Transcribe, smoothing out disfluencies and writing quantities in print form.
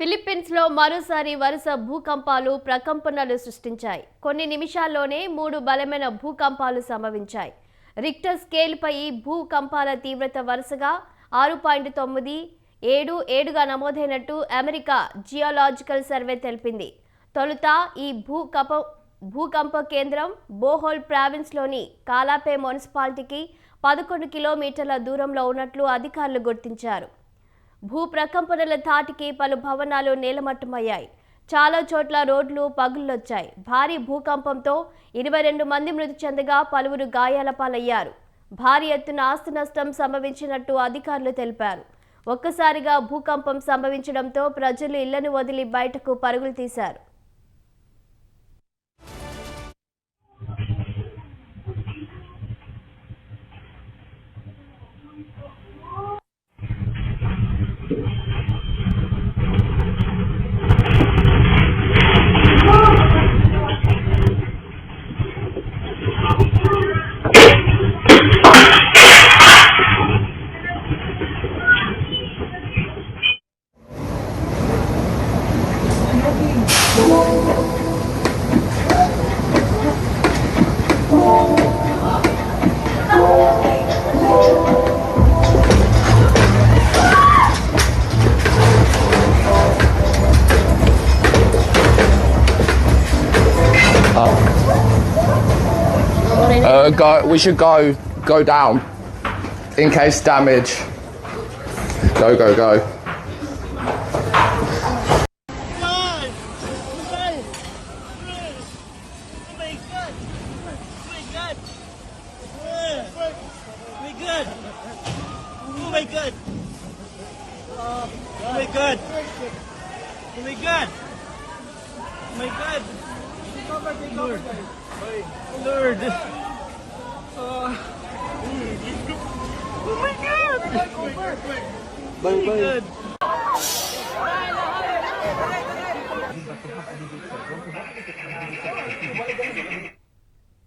Philippines లో మరోసారి వరుస భూకంపాలు ప్రకంపనలు సృష్టించాయి. కొన్ని నిమిషాల్లోనే 3 బలమైన భూకంపాలు సంభవించాయి. రిక్టర్ స్కేల్ పై భూకంపాల తీవ్రత వరుసగా 6.9, 7గా నమోదైనట్టు అమెరికా జియోలాజికల్ సర్వే తెలిపింది. తొలుత ఈ భూకంప కేంద్రం బోహోల్ ప్రావిన్స్ లోని కాలాపే మున్సిపాలిటీకి 11 కిలోమీటర్ల దూరంలో ఉన్నట్లు అధికారులు గుర్తించారు. భూ ప్రకంపనల ధాటికి పలు భవనాలు నేలమట్టమయ్యాయి. చాలా చోట్ల రోడ్లు పగుళ్లొచ్చాయి. భారీ భూకంపంతో 22 మంది మృతి చెందగా పలువురు గాయాల పాలయ్యారు. భారీ ఎత్తున ఆస్తి నష్టం సంభవించినట్టు అధికారులు తెలిపారు. ఒక్కసారిగా భూకంపం సంభవించడంతో ప్రజలు ఇళ్లను వదిలి బయటకు పరుగులు తీశారు. We should go down in case damage. Go. Lord. Oh my God! Bye. Good.